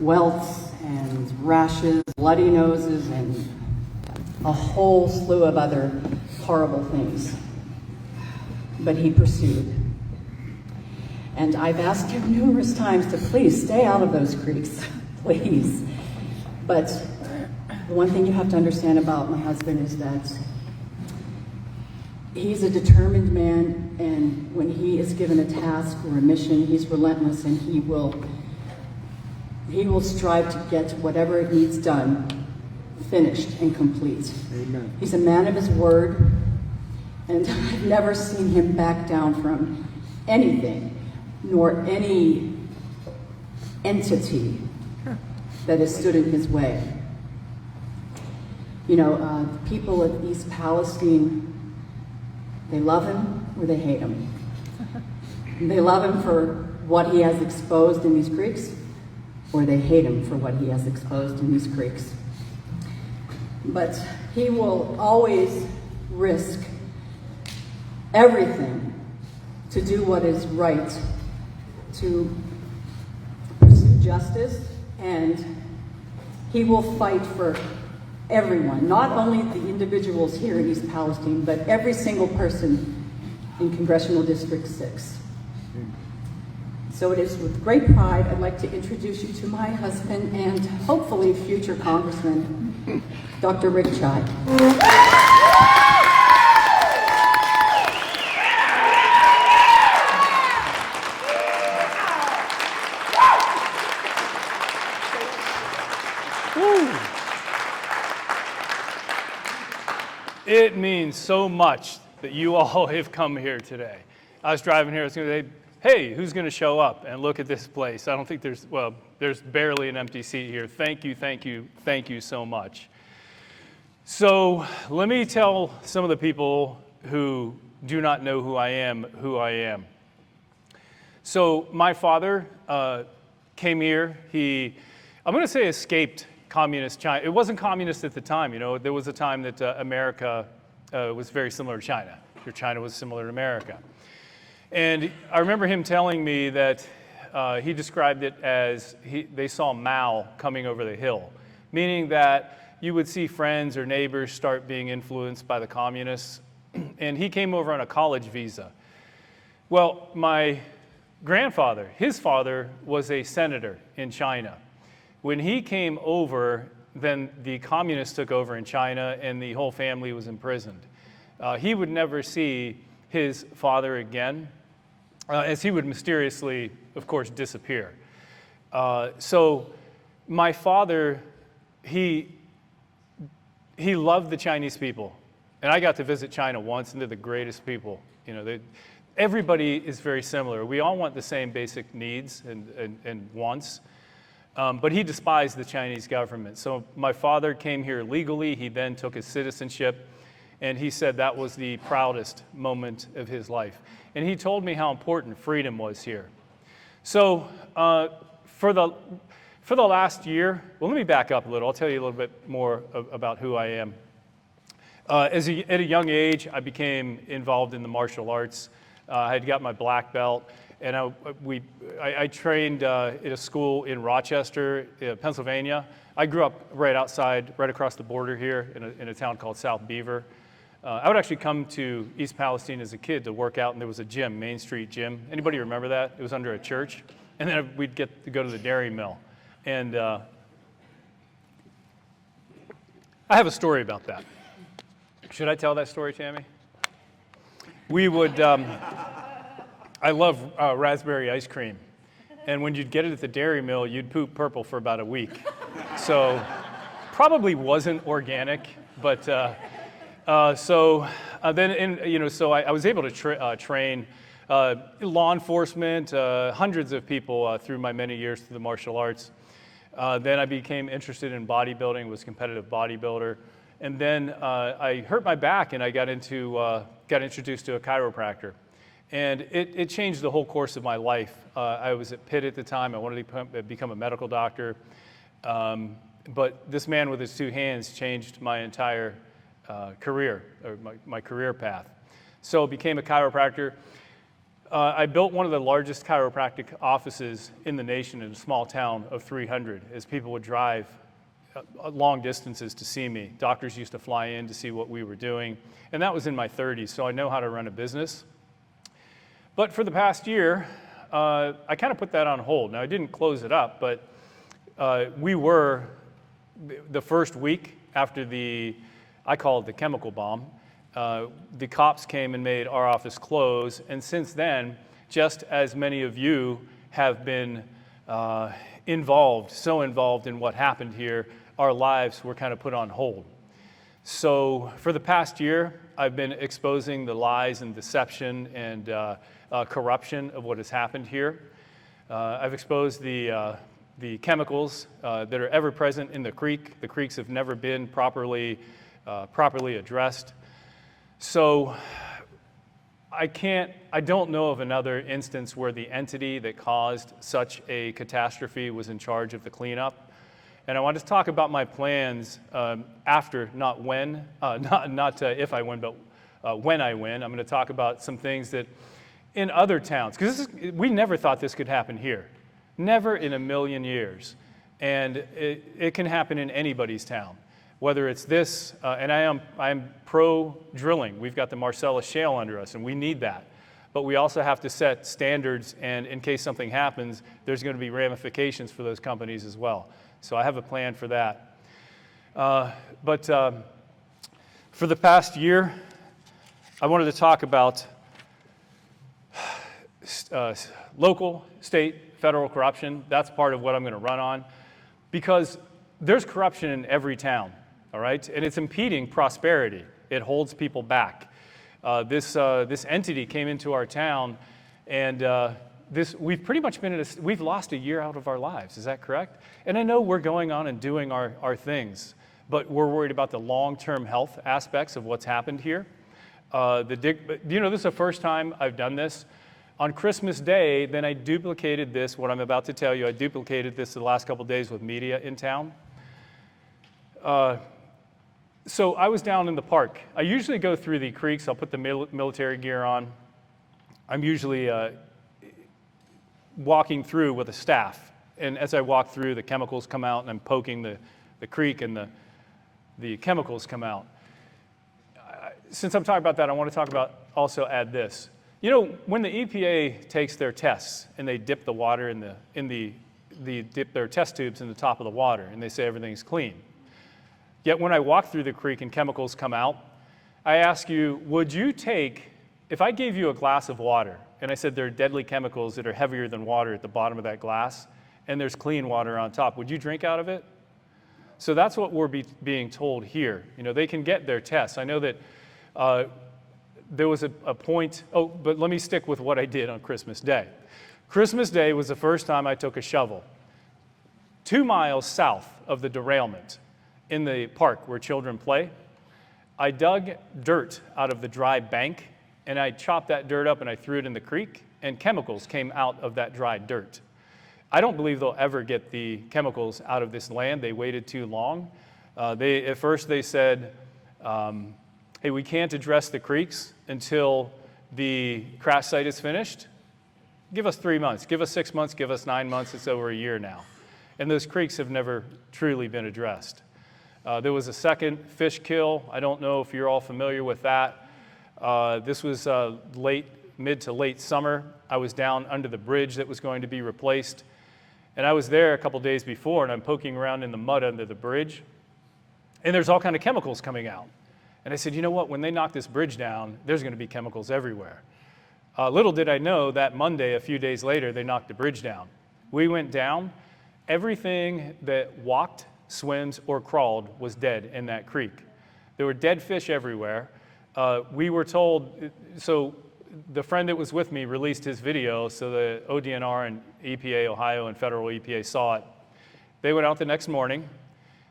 welts and rashes, bloody noses, and a whole slew of other horrible things. But he pursued. And I've asked him numerous times to please stay out of those creeks, please. But the one thing you have to understand about my husband is that he's a determined man, and when he is given a task or a mission, he's relentless, and he will strive to get whatever it needs done finished and complete. Amen. He's a man of his word, and I've never seen him back down from anything, nor any entity that has stood in his way. You know, the people of East Palestine, they love him or they hate him. They love him for what he has exposed in these creeks, or they hate him for what he has exposed in these creeks. But he will always risk everything to do what is right, to pursue justice, and he will fight for everyone, not only the individuals here in East Palestine, but every single person in Congressional District 6. So it is with great pride I'd like to introduce you to my husband and hopefully future Congressman, Dr. Rick Chai. It means so much that you all have come here today. I was driving here, I was going to say, hey, who's going to show up and look at this place? I don't think there's barely an empty seat here. Thank you, thank you, thank you so much. So let me tell some of the people who do not know who I am. So my father came here. I'm going to say escaped communist China. It wasn't communist at the time. You know, there was a time that America was very similar to China, or China was similar to America. And I remember him telling me that he described it as they saw Mao coming over the hill, meaning that you would see friends or neighbors start being influenced by the communists. And he came over on a college visa. Well, my grandfather, his father, was a senator in China. When he came over, then the communists took over in China and the whole family was imprisoned. He would never see his father again, as he would mysteriously, of course, disappear. So my father, he loved the Chinese people. And I got to visit China once, and they're the greatest people. You know, everybody is very similar. We all want the same basic needs and wants. But he despised the Chinese government. So my father came here legally. He then took his citizenship, and he said that was the proudest moment of his life. And he told me how important freedom was here. So for the last year, well, let me back up a little. I'll tell you a little bit more about who I am. At a young age, I became involved in the martial arts. I had got my black belt. And I trained at a school in Rochester, Pennsylvania. I grew up right across the border here in a town called South Beaver. I would actually come to East Palestine as a kid to work out, and there was a gym, Main Street Gym. Anybody remember that? It was under a church. And then we'd get to go to the dairy mill. And I have a story about that. Should I tell that story, Tammy? We would... I love raspberry ice cream. And when you'd get it at the dairy mill, you'd poop purple for about a week. So probably wasn't organic, but I was able to train law enforcement, hundreds of people through my many years through the martial arts. Then I became interested in bodybuilding, was a competitive bodybuilder. And then I hurt my back and I got introduced to a chiropractor. And it changed the whole course of my life. I was at Pitt at the time. I wanted to become a medical doctor. But this man with his two hands changed my entire career, or my career path. So I became a chiropractor. I built one of the largest chiropractic offices in the nation in a small town of 300, as people would drive long distances to see me. Doctors used to fly in to see what we were doing, and that was in my 30s, so I know how to run a business. But for the past year, I kind of put that on hold. Now, I didn't close it up, but we were, the first week after I call it the chemical bomb, the cops came and made our office close, and since then, just as many of you have been so involved in what happened here, our lives were kind of put on hold. So for the past year, I've been exposing the lies and deception and corruption of what has happened here. I've exposed the chemicals that are ever present in the creek. The creeks have never been properly addressed. So I don't know of another instance where the entity that caused such a catastrophe was in charge of the cleanup. And I want to talk about my plans after, not when, not if I win, but when I win. I'm going to talk about some things that in other towns, because we never thought this could happen here. Never in a million years. And it can happen in anybody's town. Whether it's this, and I'm pro-drilling. We've got the Marcellus Shale under us, and we need that. But we also have to set standards, and in case something happens, there's going to be ramifications for those companies as well. So I have a plan for that. But for the past year, I wanted to talk about local, state, federal corruption. That's part of what I'm going to run on, because there's corruption in every town. All right, and it's impeding prosperity. It holds people back. This entity came into our town, and we've pretty much been we've lost a year out of our lives. Is that correct? And I know we're going on and doing our things, but we're worried about the long-term health aspects of what's happened here. This is the first time I've done this. On Christmas Day, then I duplicated this. What I'm about to tell you, I duplicated this the last couple days with media in town. So I was down in the park. I usually go through the creeks. I'll put the military gear on. I'm usually walking through with a staff. And as I walk through, the chemicals come out, and I'm poking the creek, and the chemicals come out. Since I'm talking about that, I want to also add this. You know, when the EPA takes their tests and they dip the water dip their test tubes in the top of the water, and they say everything's clean. Yet when I walk through the creek and chemicals come out, I ask you, would you take, if I gave you a glass of water, and I said there are deadly chemicals that are heavier than water at the bottom of that glass, and there's clean water on top, would you drink out of it? So that's what we're being told here. You know, they can get their tests. I know that there was a point, but let me stick with what I did on Christmas Day. Christmas Day was the first time I took a shovel 2 miles south of the derailment in the park where children play. I dug dirt out of the dry bank, and I chopped that dirt up and I threw it in the creek, and chemicals came out of that dry dirt. I don't believe they'll ever get the chemicals out of this land. They waited too long. At first they said, hey, we can't address the creeks until the crash site is finished. Give us 3 months, give us 6 months, give us 9 months. It's over a year now. And those creeks have never truly been addressed. There was a second fish kill. I don't know if you're all familiar with that. This was mid to late summer. I was down under the bridge that was going to be replaced. And I was there a couple days before, and I'm poking around in the mud under the bridge. And there's all kinds of chemicals coming out. And I said, you know what, when they knock this bridge down, there's going to be chemicals everywhere. Little did I know that Monday, a few days later, they knocked the bridge down. We went down. Everything that walked, swims, or crawled was dead in that creek. There were dead fish everywhere. We were told, so the friend that was with me released his video, so the ODNR and EPA, Ohio, and federal EPA saw it. They went out the next morning.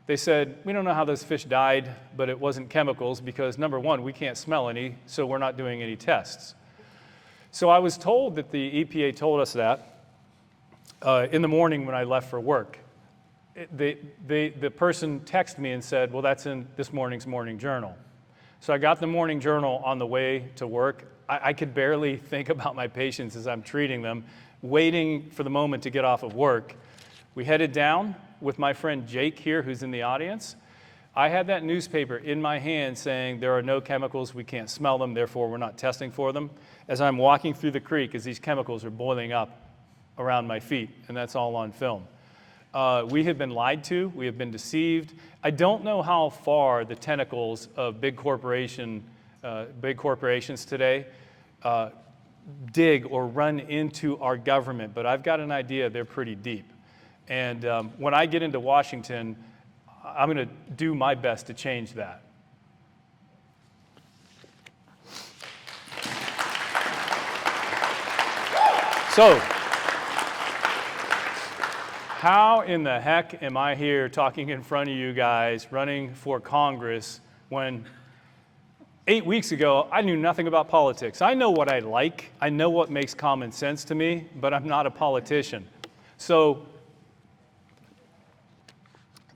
They said, we don't know how those fish died, but it wasn't chemicals because, number one, we can't smell any, so we're not doing any tests. So I was told that the EPA told us that in the morning when I left for work. The person texted me and said, well, that's in this morning's morning journal. So I got the morning journal on the way to work. I could barely think about my patients as I'm treating them, waiting for the moment to get off of work. We headed down with my friend Jake here, who's in the audience. I had that newspaper in my hand saying there are no chemicals, we can't smell them, therefore we're not testing for them. As I'm walking through the creek, as these chemicals are boiling up around my feet, and that's all on film. We have been lied to, we have been deceived. I don't know how far the tentacles of big corporations today dig or run into our government, but I've got an idea they're pretty deep. And when I get into Washington, I'm going to do my best to change that. So, how in the heck am I here talking in front of you guys, running for Congress, when 8 weeks ago, I knew nothing about politics. I know what I like, I know what makes common sense to me, but I'm not a politician. So,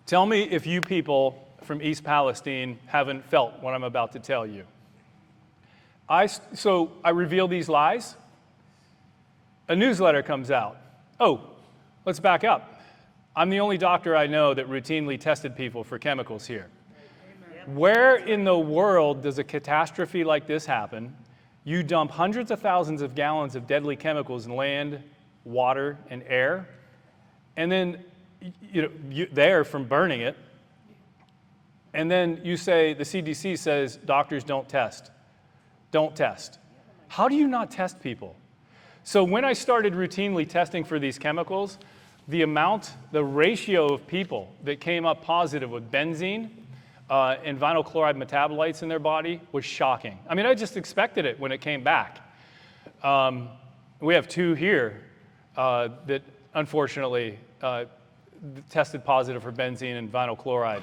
tell me if you people from East Palestine haven't felt what I'm about to tell you. So I reveal these lies. A newsletter comes out. Oh, let's back up. I'm the only doctor I know that routinely tested people for chemicals here. Where in the world does a catastrophe like this happen? You dump hundreds of thousands of gallons of deadly chemicals in land, water, and air, and then there from burning it, and then you say, the CDC says doctors don't test. Don't test. How do you not test people? So when I started routinely testing for these chemicals, the ratio of people that came up positive with benzene and vinyl chloride metabolites in their body was shocking. I mean, I just expected it when it came back. We have 2 here that unfortunately tested positive for benzene and vinyl chloride.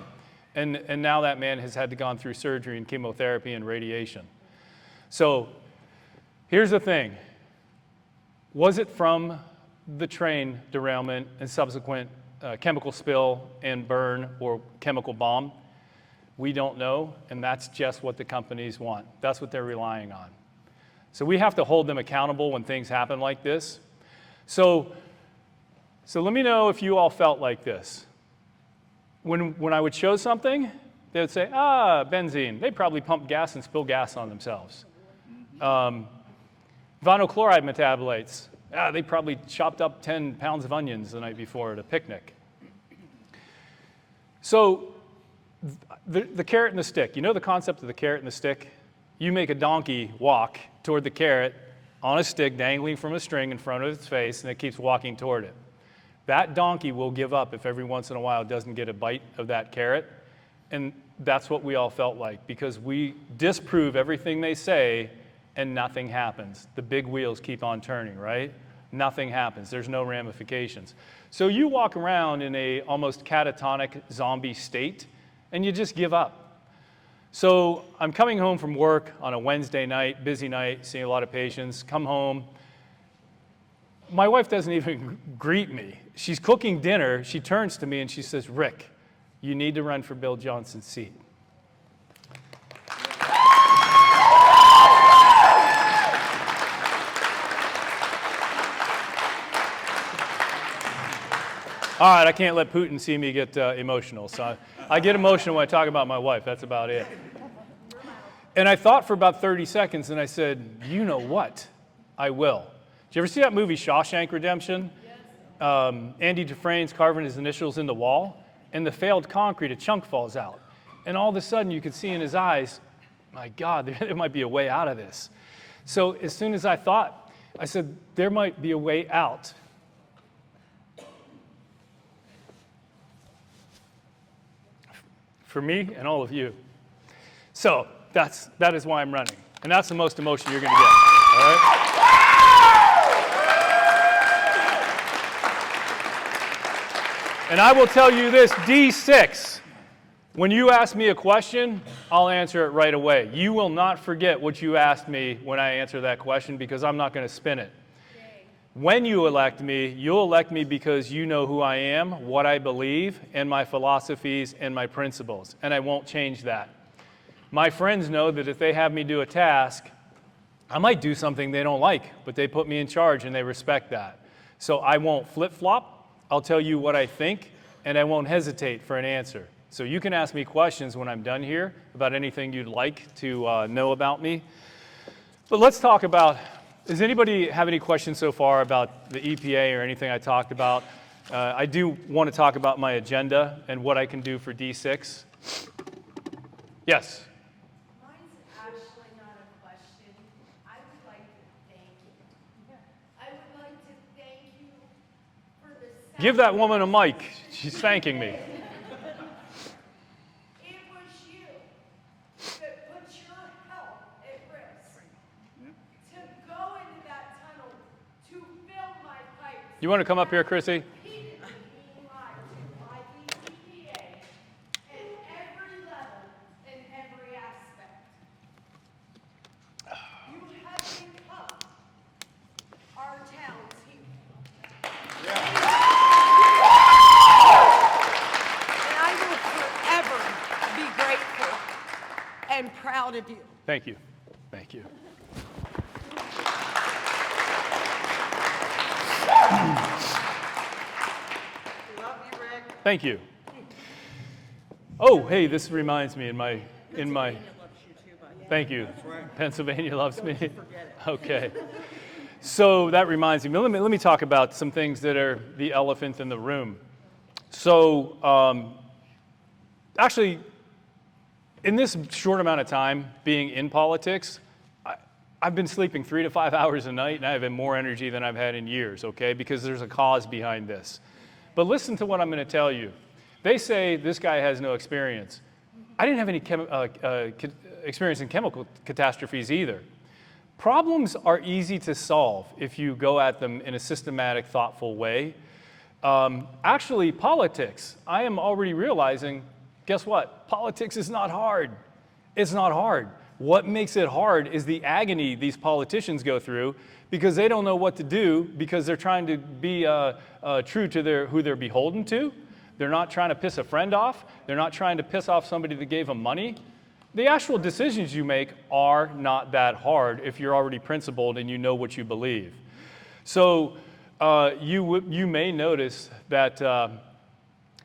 And now that man has had to gone through surgery and chemotherapy and radiation. So here's the thing. Was it from the train derailment and subsequent chemical spill and burn or chemical bomb? We don't know, and that's just what the companies want. That's what they're relying on. So we have to hold them accountable when things happen like this. So let me know if you all felt like this. When I would show something, they would say, benzene. They probably pumped gas and spilled gas on themselves. Vinyl chloride metabolites. They probably chopped up 10 pounds of onions the night before at a picnic. So the carrot and the stick. You know the concept of the carrot and the stick? You make a donkey walk toward the carrot on a stick dangling from a string in front of its face, and it keeps walking toward it. That donkey will give up if every once in a while it doesn't get a bite of that carrot. And that's what we all felt like, because we disprove everything they say and nothing happens. The big wheels keep on turning, right? Nothing happens. There's no ramifications. So you walk around in a almost catatonic zombie state and you just give up. So I'm coming home from work on a Wednesday night, busy night, seeing a lot of patients, come home. My wife doesn't even greet me. She's cooking dinner. She turns to me and she says, "Rick, you need to run for Bill Johnson's seat." All right, I can't let Putin see me get emotional. So I get emotional when I talk about my wife. That's about it. And I thought for about 30 seconds, and I said, you know what? I will. Did you ever see that movie Shawshank Redemption? Yes. Andy Dufresne's carving his initials in the wall, and the failed concrete, a chunk falls out. And all of a sudden, you could see in his eyes, my God, there might be a way out of this. So as soon as I thought, I said, there might be a way out. For me and all of you. So that is why I'm running. And that's the most emotion you're going to get. All right? And I will tell you this, D6, when you ask me a question, I'll answer it right away. You will not forget what you asked me when I answer that question, because I'm not going to spin it. When you elect me, you'll elect me because you know who I am, what I believe, and my philosophies and my principles, and I won't change that. My friends know that if they have me do a task, I might do something they don't like, but they put me in charge and they respect that. So I won't flip-flop. I'll tell you what I think, and I won't hesitate for an answer. So you can ask me questions when I'm done here about anything you'd like to know about me. But let's talk about, does anybody have any questions so far about the EPA or anything I talked about? I do want to talk about my agenda and what I can do for D6. Yes? Mine's actually not a question. I would like to thank you. I would like to thank you for the Give that woman a mic. She's thanking me. It was you that put your health at risk to go into that tunnel to fill my pipes. You want to come up here, Chrissy? Repeatedly being lied to by the EPA at every level and every aspect. You have become our town's hero. And I will forever be grateful and proud of you. Thank you. Thank you. Love you, Rick. Thank you. Oh, hey, this reminds me thank you. Pennsylvania loves me. Okay. So that reminds me. Let me talk about some things that are the elephant in the room. So actually, in this short amount of time being in politics, I've been sleeping 3 to 5 hours a night, and I have more energy than I've had in years, okay? Because there's a cause behind this. But listen to what I'm going to tell you. They say this guy has no experience. I didn't have any experience in chemical catastrophes either. Problems are easy to solve if you go at them in a systematic, thoughtful way. Actually, politics, I am already realizing, guess what? Politics is not hard. It's not hard. What makes it hard is the agony these politicians go through because they don't know what to do because they're trying to be true to who they're beholden to. They're not trying to piss a friend off. They're not trying to piss off somebody that gave them money. The actual decisions you make are not that hard if you're already principled and you know what you believe. So you may notice that,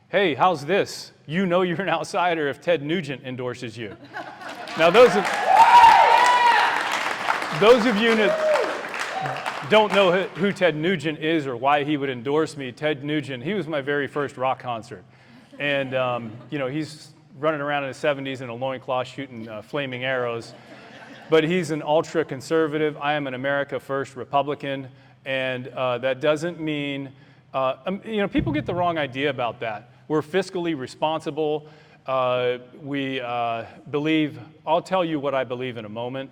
hey, how's this? You know you're an outsider if Ted Nugent endorses you. Now, those of you that don't know who Ted Nugent is or why he would endorse me, Ted Nugent, he was my very first rock concert. And, he's running around in his 70s in a loincloth shooting flaming arrows. But he's an ultra-conservative. I am an America First Republican. And that doesn't mean, people get the wrong idea about that. We're fiscally responsible. We believe, I'll tell you what I believe in a moment.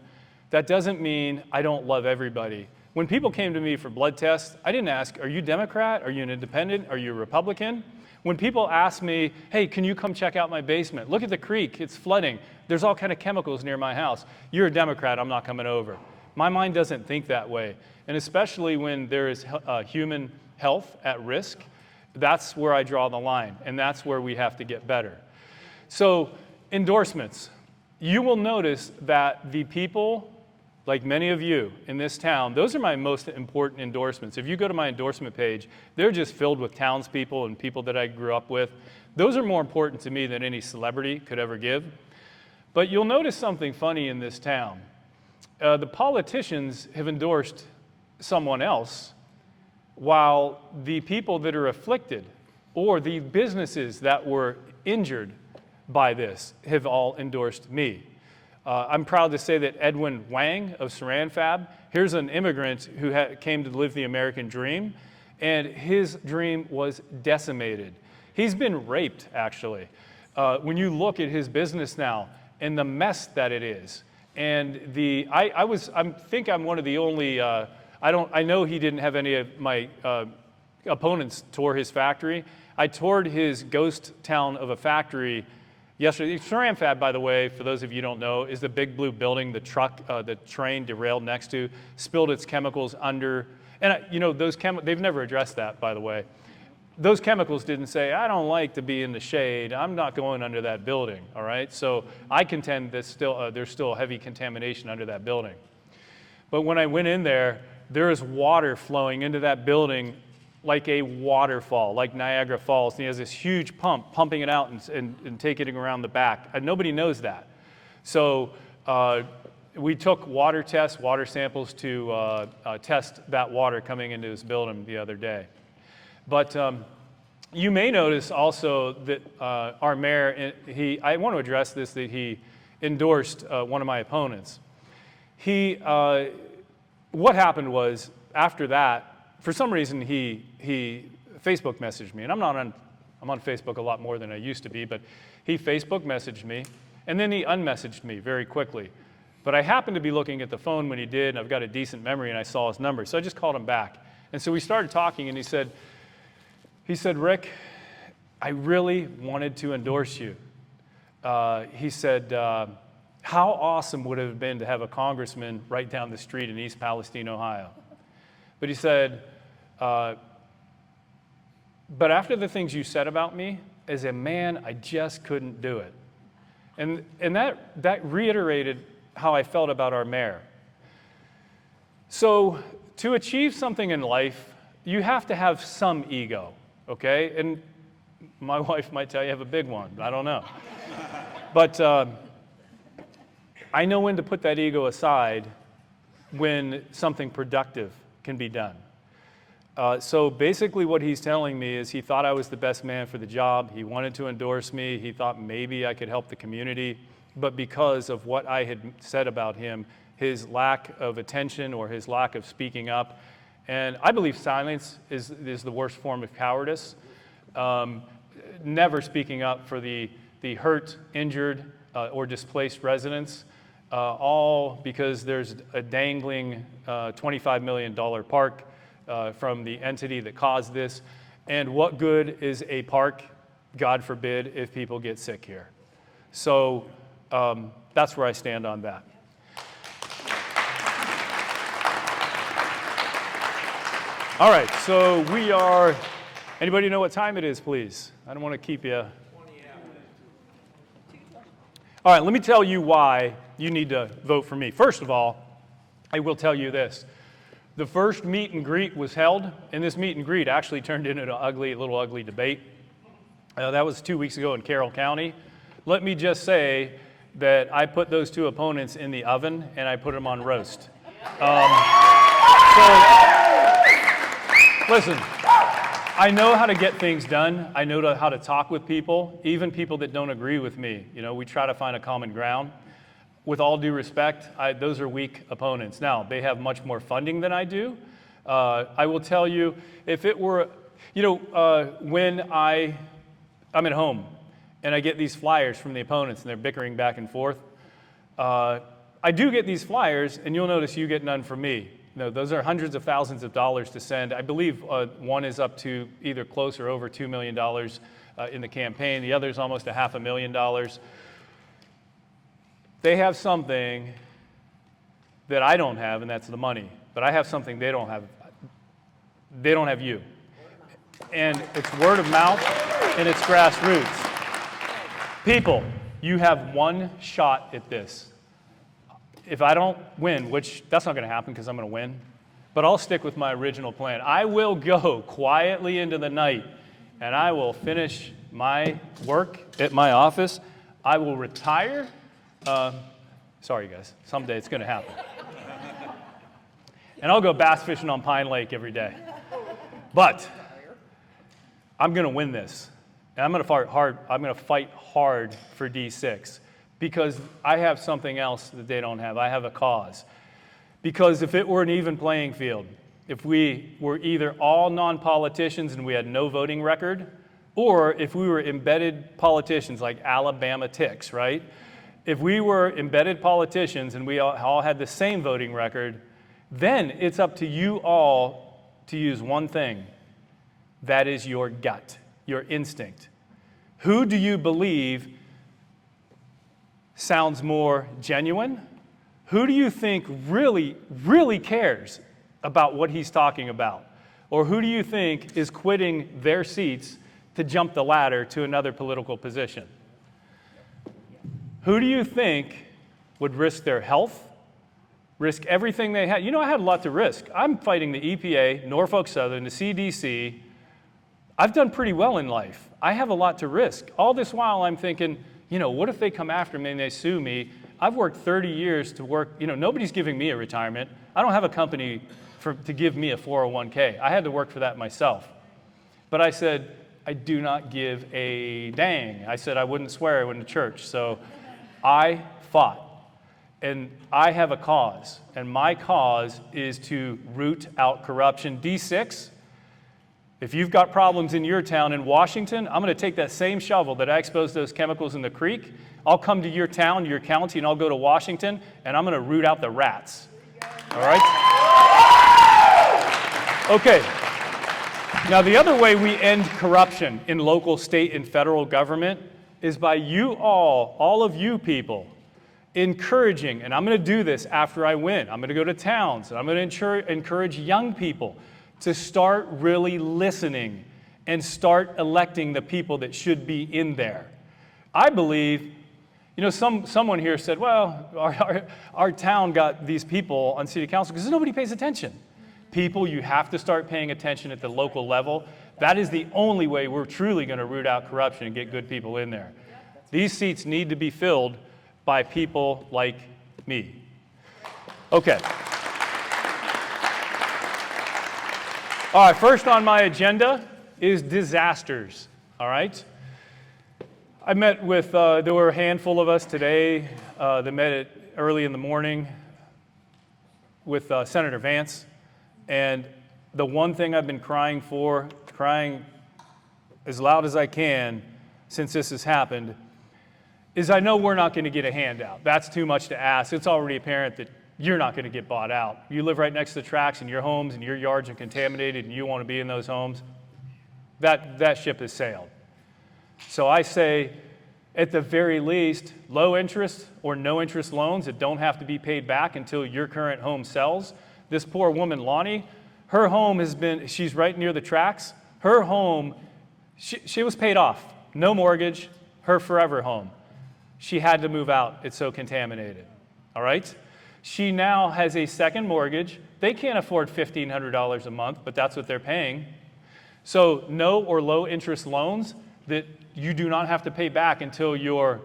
That doesn't mean I don't love everybody. When people came to me for blood tests, I didn't ask, are you Democrat? Are you an independent? Are you a Republican? When people ask me, hey, can you come check out my basement? Look at the creek, it's flooding. There's all kind of chemicals near my house. You're a Democrat, I'm not coming over. My mind doesn't think that way. And especially when there is human health at risk, that's where I draw the line, and that's where we have to get better. So, endorsements. You will notice that the people, like many of you in this town, those are my most important endorsements. If you go to my endorsement page, they're just filled with townspeople and people that I grew up with. Those are more important to me than any celebrity could ever give. But you'll notice something funny in this town. The politicians have endorsed someone else, while the people that are afflicted or the businesses that were injured by this have all endorsed me. I'm proud to say that Edwin Wang of Saran Fab, here's an immigrant who came to live the American dream, and his dream was decimated. He's been raped, actually. When you look at his business now and the mess that it is, and I think I'm one of the only, I know he didn't have any of my opponents tour his factory. I toured his ghost town of a factory yesterday. Saran Fab, by the way, for those of you who don't know, is the big blue building the train derailed next to, spilled its chemicals under. And those they've never addressed that, by the way. those chemicals didn't say, I don't like to be in the shade, I'm not going under that building, all right? So I contend that there's still heavy contamination under that building. But when I went in there, there is water flowing into that building like a waterfall, like Niagara Falls. And he has this huge pump pumping it out and taking it around the back. And nobody knows that. So we took water tests, water samples to test that water coming into this building the other day. But you may notice also that our mayor, I want to address this, that he endorsed one of my opponents. What happened was, after that, for some reason he Facebook messaged me, and I'm on Facebook a lot more than I used to be, but he Facebook messaged me, and then he unmessaged me very quickly. But I happened to be looking at the phone when he did, and I've got a decent memory, and I saw his number, so I just called him back. And so we started talking, and he said, Rick, I really wanted to endorse you. He said, how awesome would it have been to have a congressman right down the street in East Palestine, Ohio? But he said, but after the things you said about me, as a man, I just couldn't do it. And that reiterated how I felt about our mayor. So to achieve something in life, you have to have some ego, okay? And my wife might tell you I have a big one. I don't know. But I know when to put that ego aside when something productive can be done. So basically what he's telling me is he thought I was the best man for the job. He wanted to endorse me. He thought maybe I could help the community. But because of what I had said about him, his lack of attention or his lack of speaking up, and I believe silence is the worst form of cowardice. Never speaking up for the hurt, injured, or displaced residents, all because there's a dangling $25 million park from the entity that caused this. And what good is a park, God forbid, if people get sick here? So that's where I stand on that. All right, so we are, anybody know what time it is, please? I don't want to keep you. All right, let me tell you why you need to vote for me. First of all, I will tell you this. The first meet and greet was held, and this meet and greet actually turned into a little ugly debate. That was 2 weeks ago in Carroll County. Let me just say that I put those two opponents in the oven, and I put them on roast. Listen, I know how to get things done. I know how to talk with people, even people that don't agree with me. You know, we try to find a common ground. With all due respect, those are weak opponents. Now, they have much more funding than I do. I will tell you, if it were, when I'm at home and I get these flyers from the opponents and they're bickering back and forth, I do get these flyers, and you'll notice you get none from me. No, those are hundreds of thousands of dollars to send. I believe one is up to either close or over $2 million in the campaign. The other is almost $500,000. They have something that I don't have, and that's the money. But I have something they don't have. They don't have you. And it's word of mouth, and it's grassroots. People, you have one shot at this. If I don't win, which that's not going to happen because I'm going to win, but I'll stick with my original plan. I will go quietly into the night, and I will finish my work at my office. I will retire. Sorry, guys. Someday it's going to happen. And I'll go bass fishing on Pine Lake every day. But I'm going to win this. And I'm going to fight hard. I'm going to fight hard for D6. Because I have something else that they don't have. I have a cause. Because if it were an even playing field, if we were either all non-politicians and we had no voting record, or if we were embedded politicians like Alabama ticks, right? If we were embedded politicians and we all had the same voting record, then it's up to you all to use one thing. That is your gut, your instinct. Who do you believe sounds more genuine? Who do you think really, really cares about what he's talking about? Or who do you think is quitting their seats to jump the ladder to another political position? Who do you think would risk their health, risk everything they had? You know, I had a lot to risk. I'm fighting the EPA, Norfolk Southern, the CDC. I've done pretty well in life. I have a lot to risk. All this while I'm thinking, you know, what if they come after me and they sue me? I've worked 30 years to work, you know, nobody's giving me a retirement. I don't have a company to give me a 401k. I had to work for that myself. But I said, I do not give a dang. I said I wouldn't swear, I wouldn't to church. So I fought. And I have a cause. And my cause is to root out corruption. D6, if you've got problems in your town in Washington, I'm going to take that same shovel that I exposed those chemicals in the creek. I'll come to your town, your county, and I'll go to Washington, and I'm going to root out the rats. All right? Okay. Now, the other way we end corruption in local, state, and federal government is by you all of you people, encouraging, and I'm going to do this after I win. I'm going to go to towns, and I'm going to encourage young people to start really listening and start electing the people that should be in there. I believe, you know, someone here said, well, our town got these people on city council because nobody pays attention. People, you have to start paying attention at the local level. That is the only way we're truly going to root out corruption and get good people in there. These seats need to be filled by people like me. Okay. All right, first on my agenda is disasters, all right? I met with, there were a handful of us today that met early in the morning with Senator Vance, and the one thing I've been crying as loud as I can since this has happened, is I know we're not going to get a handout. That's too much to ask. It's already apparent that you're not going to get bought out. You live right next to the tracks and your homes and your yards are contaminated and you want to be in those homes. That ship has sailed. So I say, at the very least, low interest or no interest loans that don't have to be paid back until your current home sells. This poor woman, Lonnie, her home she's right near the tracks. Her home, she was paid off. No mortgage, her forever home. She had to move out. It's so contaminated. All right? She now has a second mortgage. They can't afford $1,500 a month, but that's what they're paying. So no or low interest loans that you do not have to pay back until your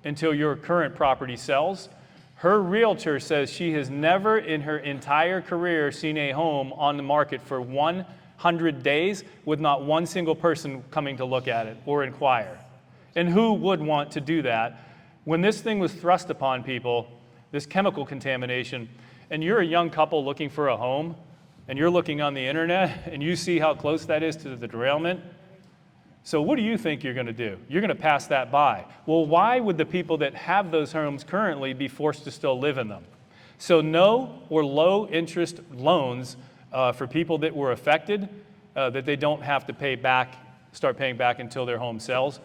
current property sells. Her realtor says she has never in her entire career seen a home on the market for 100 days with not one single person coming to look at it or inquire. And who would want to do that? When this thing was thrust upon people, this chemical contamination, and you're a young couple looking for a home, and you're looking on the internet, and you see how close that is to the derailment, so what do you think you're going to do? You're going to pass that by. Well, why would the people that have those homes currently be forced to still live in them? So no or low interest loans for people that were affected, that they don't have to start paying back until their home sells.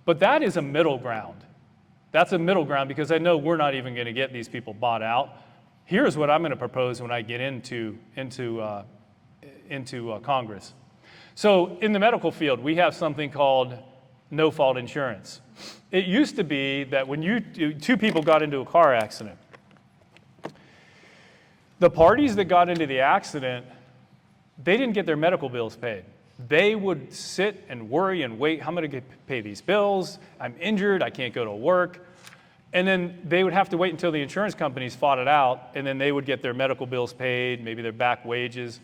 But that is a middle ground. That's a middle ground because I know we're not even going to get these people bought out. Here's what I'm going to propose when I get into Congress. So in the medical field, we have something called no-fault insurance. It used to be that when two people got into a car accident, the parties that got into the accident, they didn't get their medical bills paid. They would sit and worry and wait, how am I going to pay these bills? I'm injured, I can't go to work. And then they would have to wait until the insurance companies fought it out, and then they would get their medical bills paid, maybe their back wages.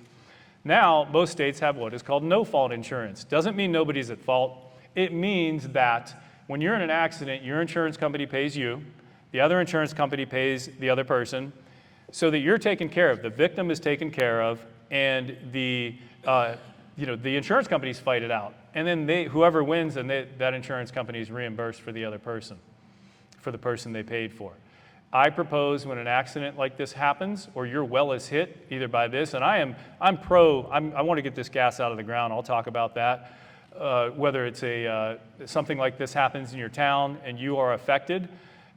Now, most states have what is called no-fault insurance. Doesn't mean nobody's at fault. It means that when you're in an accident, your insurance company pays you, the other insurance company pays the other person, so that you're taken care of. The victim is taken care of, and the insurance companies fight it out. And then whoever wins, then that insurance company is reimbursed for the other person, for the person they paid for. I propose when an accident like this happens, or your well is hit, either by this, and I want to get this gas out of the ground. I'll talk about that. Whether it's something like this happens in your town and you are affected,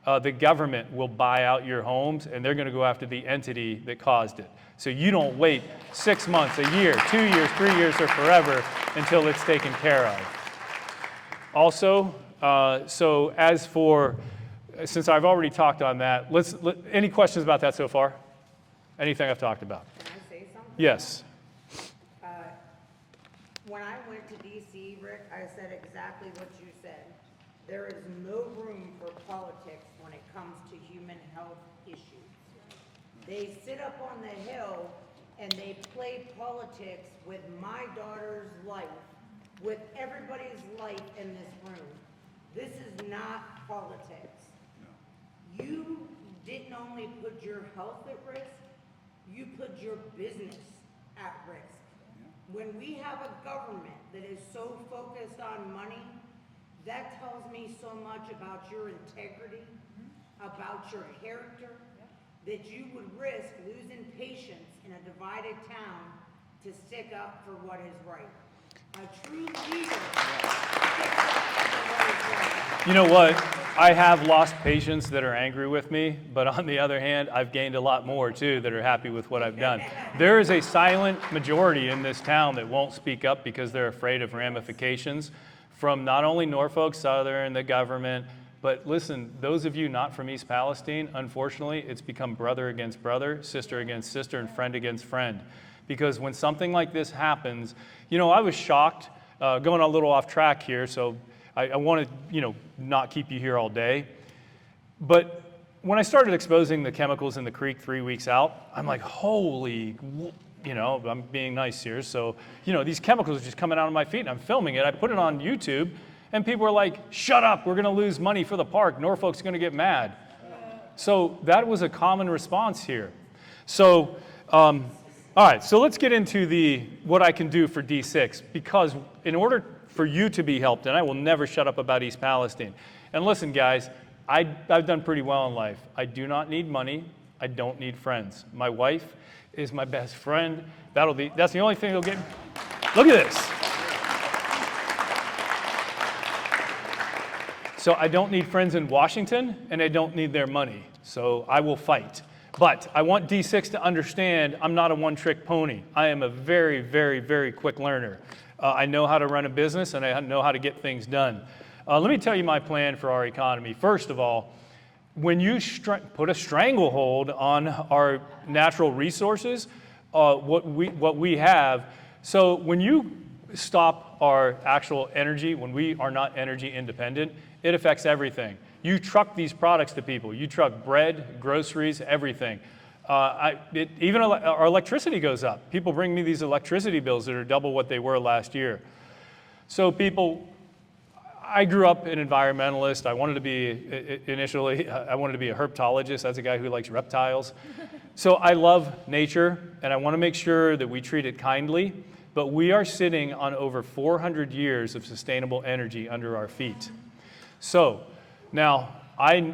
the government will buy out your homes, and they're going to go after the entity that caused it. So you don't wait 6 months, a year, 2 years, 3 years, or forever until it's taken care of. Also, so as for, since I've already talked on that, any questions about that so far? Anything I've talked about? Can I say something? Yes. When I went to DC, Rick, I said exactly what you said. There is no room for politics when it comes to human health issues. They sit up on the hill and they play politics with my daughter's life, with everybody's life in this room. This is not politics. You didn't only put your health at risk, you put your business at risk. When we have a government that is so focused on money, that tells me so much about your integrity, about your character, that you would risk losing patience in a divided town to stick up for what is right. A true leader sticks up for what is right. You know what? I have lost patients that are angry with me, but on the other hand, I've gained a lot more too that are happy with what I've done. There is a silent majority in this town that won't speak up because they're afraid of ramifications from not only Norfolk Southern, the government, but listen, those of you not from East Palestine, unfortunately, it's become brother against brother, sister against sister, and friend against friend. Because when something like this happens, you know, I was shocked, going a little off track here, so I want to, you know, not keep you here all day. But when I started exposing the chemicals in the creek 3 weeks out, I'm like, holy, you know, I'm being nice here. So, you know, these chemicals are just coming out of my feet, and I'm filming it. I put it on YouTube, and people are like, shut up, we're going to lose money for the park. Norfolk's going to get mad. So that was a common response here. So, all right, so let's get into what I can do for D6, because in order for you to be helped, and I will never shut up about East Palestine. And listen, guys, I've done pretty well in life. I do not need money. I don't need friends. My wife is my best friend. That's the only thing that'll get. Look at this. So I don't need friends in Washington, and I don't need their money. So I will fight. But I want D6 to understand I'm not a one-trick pony. I am a very, very, very quick learner. I know how to run a business, and I know how to get things done. Let me tell you my plan for our economy. First of all, when you put a stranglehold on our natural resources, what we have, so when you stop our actual energy, when we are not energy independent, it affects everything. You truck these products to people. You truck bread, groceries, everything. Even our electricity goes up. People bring me these electricity bills that are double what they were last year. So I grew up an environmentalist. I wanted to be, initially, I wanted to be a herpetologist. That's a guy who likes reptiles. So I love nature, and I want to make sure that we treat it kindly. But we are sitting on over 400 years of sustainable energy under our feet. So now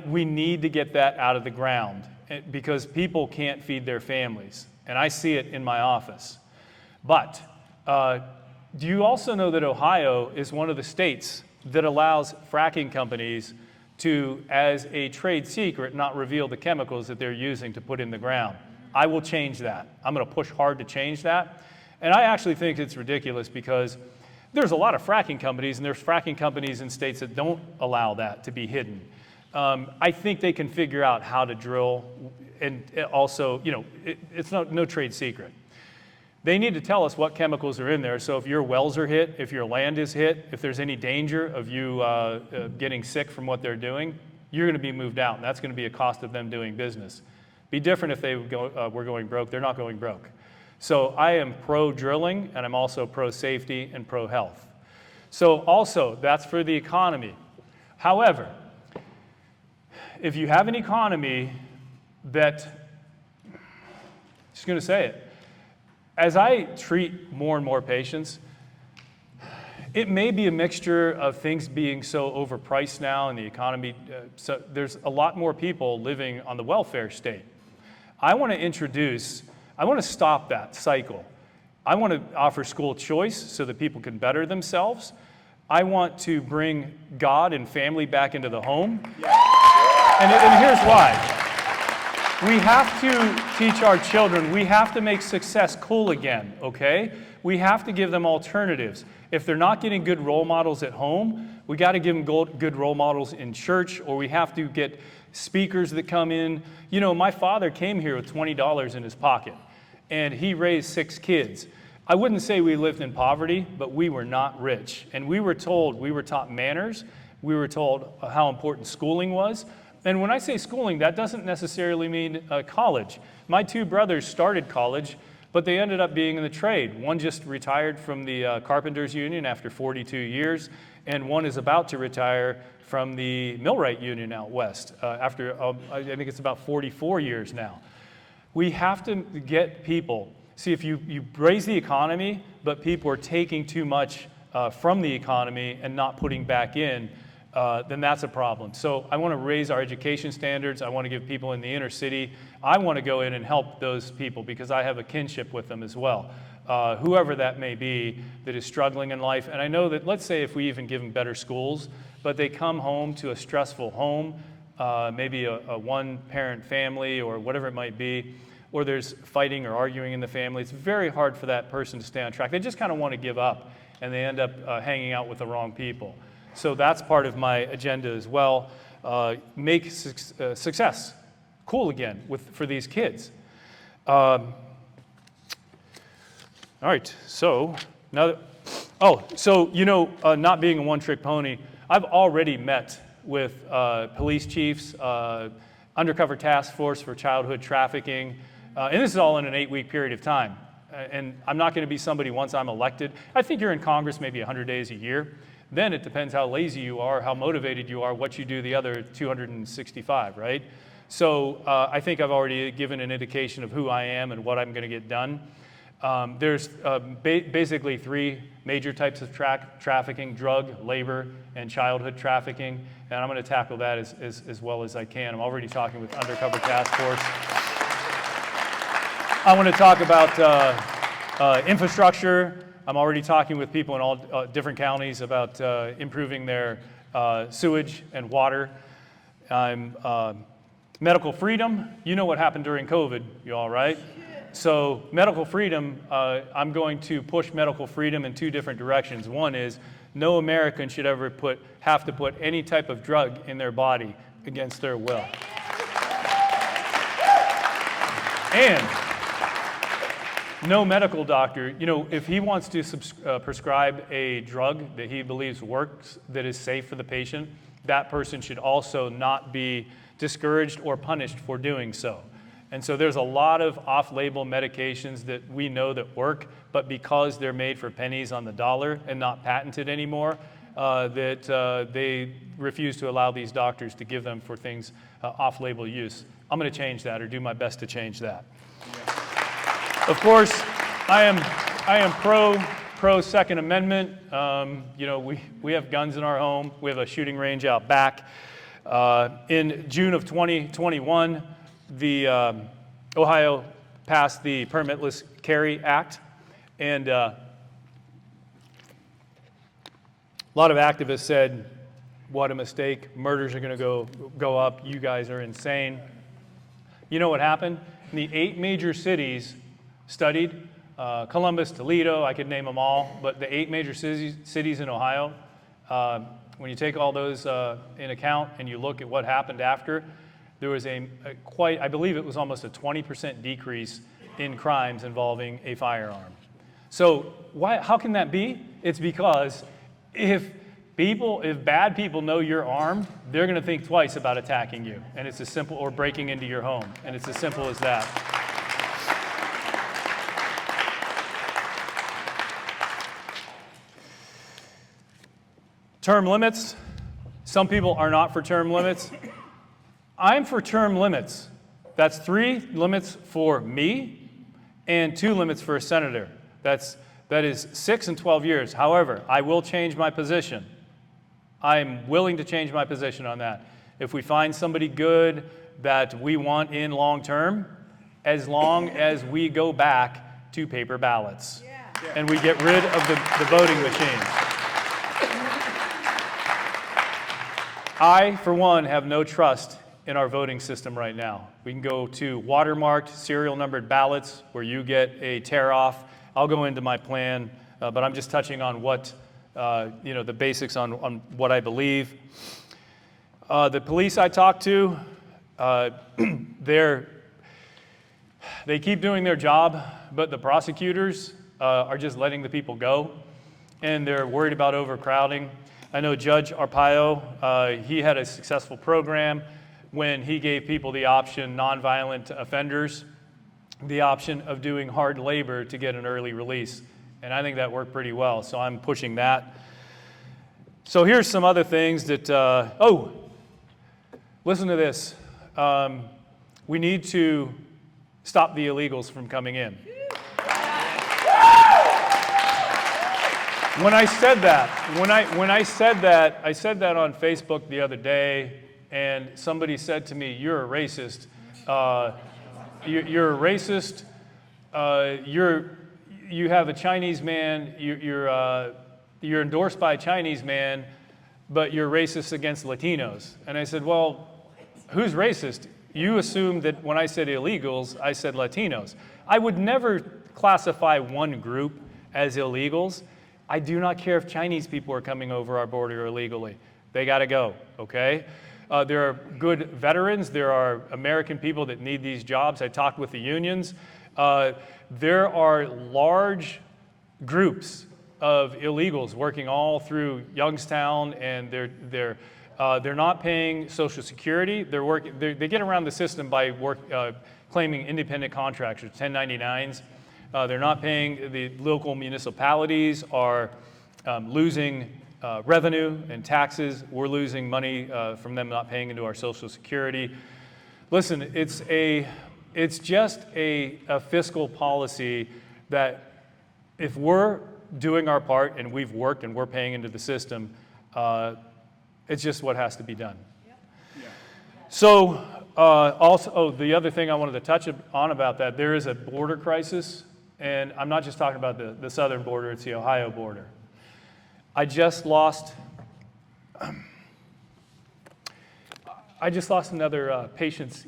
we need to get that out of the ground, because people can't feed their families, and I see it in my office. But do you also know that Ohio is one of the states that allows fracking companies to, as a trade secret, not reveal the chemicals that they're using to put in the ground? I will change that. I'm going to push hard to change that. And I actually think it's ridiculous, because there's a lot of fracking companies, and there's fracking companies in states that don't allow that to be hidden. I think they can figure out how to drill, and also, you know, it's no trade secret. They need to tell us what chemicals are in there, so if your wells are hit, if your land is hit, if there's any danger of you getting sick from what they're doing, you're going to be moved out, and that's going to be a cost of them doing business. Be different if they were going broke. They're not going broke. So I am pro-drilling, and I'm also pro-safety and pro-health. So also, that's for the economy. However, if you have an economy that, just going to say it, as I treat more and more patients, it may be a mixture of things being so overpriced now in the economy. So there's a lot more people living on the welfare state. I want to stop that cycle. I want to offer school choice so that people can better themselves. I want to bring God and family back into the home. And here's why. We have to teach our children, we have to make success cool again, okay? We have to give them alternatives. If they're not getting good role models at home, we got to give them good role models in church, or we have to get speakers that come in. You know, my father came here with $20 in his pocket, and he raised 6 kids. I wouldn't say we lived in poverty, but we were not rich. And we were taught manners. We were told how important schooling was. And when I say schooling, that doesn't necessarily mean college. My 2 brothers started college, but they ended up being in the trade. One just retired from the Carpenters Union after 42 years, and one is about to retire from the Millwright Union out west after, I think it's about 44 years now. We have to get people. See, if you raise the economy, but people are taking too much from the economy and not putting back in, then that's a problem. So I want to raise our education standards. I want to give people in the inner city. I want to go in and help those people because I have a kinship with them as well. Whoever that may be that is struggling in life. And I know that, let's say if we even give them better schools, but they come home to a stressful home, maybe a one-parent family or whatever it might be, or there's fighting or arguing in the family, it's very hard for that person to stay on track. They just kind of want to give up, and they end up hanging out with the wrong people. So that's part of my agenda as well. Make success cool again for these kids. All right, so now, not being a one-trick pony, I've already met with police chiefs, undercover task force for childhood trafficking, and this is all in an 8-week period of time. And I'm not going to be somebody once I'm elected. I think you're in Congress maybe 100 days a year. Then it depends how lazy you are, how motivated you are, what you do the other 265, right? So I think I've already given an indication of who I am and what I'm going to get done. There's basically 3 major types of trafficking: drug, labor, and childhood trafficking. And I'm going to tackle that as well as I can. I'm already talking with Undercover Task Force. I want to talk about infrastructure. I'm already talking with people in all different counties about improving their sewage and water. Medical freedom. You know what happened during COVID, you all right? So medical freedom, I'm going to push medical freedom in 2 different directions. One is no American should ever have to put any type of drug in their body against their will. And no medical doctor, if he wants to prescribe a drug that he believes works, that is safe for the patient, that person should also not be discouraged or punished for doing so. And so there's a lot of off-label medications that we know that work, but because they're made for pennies on the dollar and not patented anymore, they refuse to allow these doctors to give them for things off-label use. I'm going to change that, or do my best to change that. Of course, I am pro Second Amendment. We have guns in our home. We have a shooting range out back. In June of 2021, the Ohio passed the Permitless Carry Act, and a lot of activists said, "What a mistake! Murders are going to go up. You guys are insane." You know what happened? In the 8 major cities studied, Columbus, Toledo, I could name them all, but the 8 major cities in Ohio, when you take all those in account and you look at what happened after, there was I believe it was almost a 20% decrease in crimes involving a firearm. So how can that be? It's because if bad people know you're armed, they're going to think twice about attacking you, and it's as simple, or breaking into your home, and it's as simple as that. Term limits. Some people are not for term limits. I'm for term limits. That's 3 limits for me and 2 limits for a senator. That is 6 and 12 years. However, I will change my position. I'm willing to change my position on that. If we find somebody good that we want in long term, as long as we go back to paper ballots and we get rid of the voting machines. I, for one, have no trust in our voting system right now. We can go to watermarked, serial numbered ballots where you get a tear off. I'll go into my plan, but I'm just touching on what, the basics on what I believe. The police I talked to, they keep doing their job, but the prosecutors are just letting the people go, and they're worried about overcrowding. I know Judge Arpaio, he had a successful program when he gave people the option, nonviolent offenders, the option of doing hard labor to get an early release. And I think that worked pretty well, so I'm pushing that. So here's some other things that, listen to this. We need to stop the illegals from coming in. When I said that, I said that on Facebook the other day, and somebody said to me, "You're a racist. You're a racist. You have a Chinese man. You're endorsed by a Chinese man, but you're racist against Latinos." And I said, "Well, who's racist? You assumed that when I said illegals, I said Latinos. I would never classify one group as illegals. I do not care if Chinese people are coming over our border illegally. They got to go, okay? There are good veterans. There are American people that need these jobs. I talked with the unions. There are large groups of illegals working all through Youngstown, and they're not paying Social Security. They get around the system by claiming independent contractors, 1099s. They're not paying. The local municipalities are losing revenue and taxes. We're losing money from them not paying into our Social Security. Listen, it's just a fiscal policy that if we're doing our part and we've worked and we're paying into the system, it's just what has to be done. So also, the other thing I wanted to touch on about that, there is a border crisis, and I'm not just talking about the southern border, it's the Ohio border. I just lost another patient's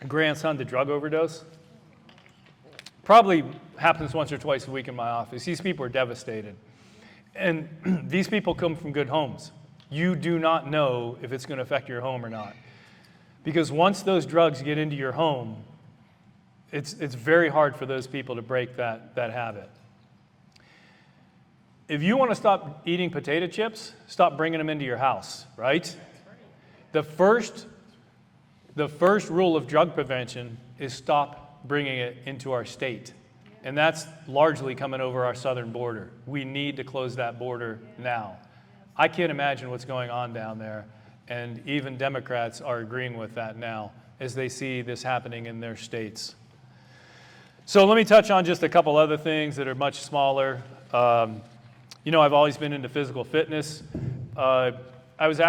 grandson to drug overdose. Probably happens once or twice a week in my office. These people are devastated. And these people come from good homes. You do not know if it's going to affect your home or not. Because once those drugs get into your home, it's very hard for those people to break that habit. If you want to stop eating potato chips, stop bringing them into your house, right? The first rule of drug prevention is stop bringing it into our state. And that's largely coming over our southern border. We need to close that border now. I can't imagine what's going on down there, and even Democrats are agreeing with that now as they see this happening in their states. So let me touch on just a couple other things that are much smaller. I've always been into physical fitness. I was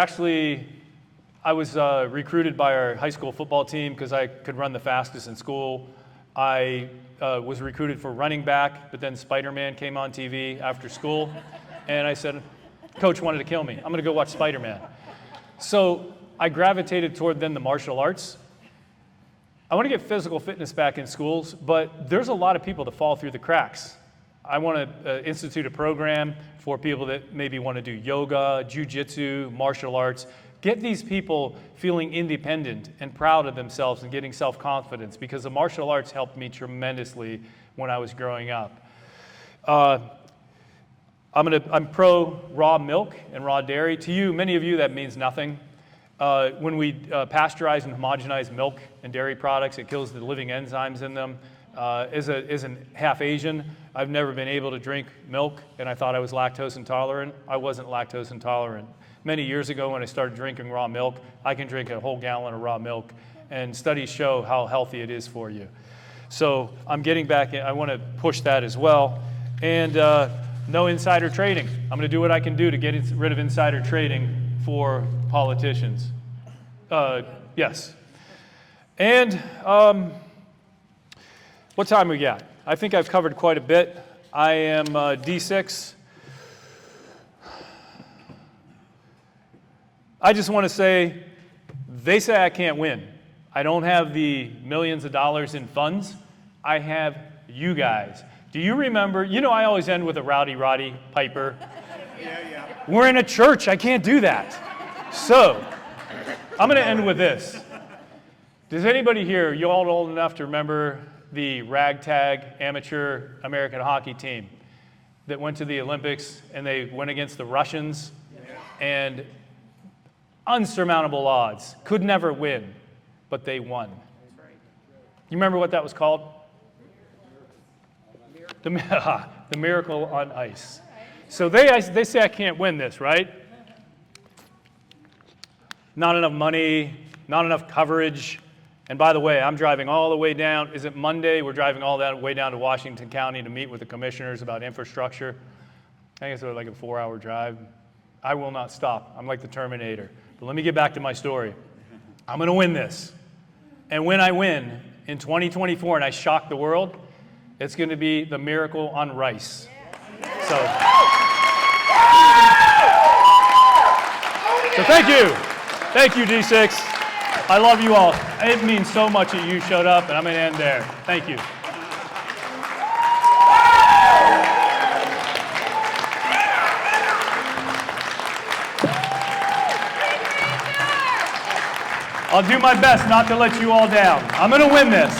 recruited by our high school football team because I could run the fastest in school. I was recruited for running back, but then Spider-Man came on TV after school, and I said, Coach wanted to kill me. I'm going to go watch Spider-Man. So I gravitated toward then the martial arts. I want to get physical fitness back in schools, but there's a lot of people that fall through the cracks. I want to institute a program for people that maybe want to do yoga, jiu-jitsu, martial arts. Get these people feeling independent and proud of themselves and getting self-confidence, because the martial arts helped me tremendously when I was growing up. I'm pro raw milk and raw dairy. To you, many of you, that means nothing. When we pasteurize and homogenize milk and dairy products, it kills the living enzymes in them. As a half Asian, I've never been able to drink milk, and I thought I was lactose intolerant. I wasn't lactose intolerant. Many years ago, when I started drinking raw milk, I can drink a whole gallon of raw milk, and studies show how healthy it is for you. So I'm getting back in. I want to push that as well. And no insider trading. I'm going to do what I can do to get rid of insider trading for politicians. Yes. And what time we got? I think I've covered quite a bit. I am D6. I just want to say, they say I can't win. I don't have the millions of dollars in funds. I have you guys. Do you remember, I always end with a rowdy Roddy Piper. Yeah. We're in a church, I can't do that. So, I'm going to end with this. Does anybody here, you all old enough to remember the ragtag amateur American hockey team that went to the Olympics and they went against the Russians and unsurmountable odds, could never win, but they won. You remember what that was called? The Miracle on Ice. So they say I can't win this, right? Not enough money, not enough coverage. And by the way, I'm driving all the way down. Is it Monday? We're driving all that way down to Washington County to meet with the commissioners about infrastructure. I think it's like a 4-hour drive. I will not stop. I'm like the Terminator. But let me get back to my story. I'm going to win this. And when I win in 2024 and I shock the world, it's going to be the Miracle on Rice. So thank you. Thank you, D6. I love you all. It means so much that you showed up, and I'm going to end there. Thank you. I'll do my best not to let you all down. I'm going to win this.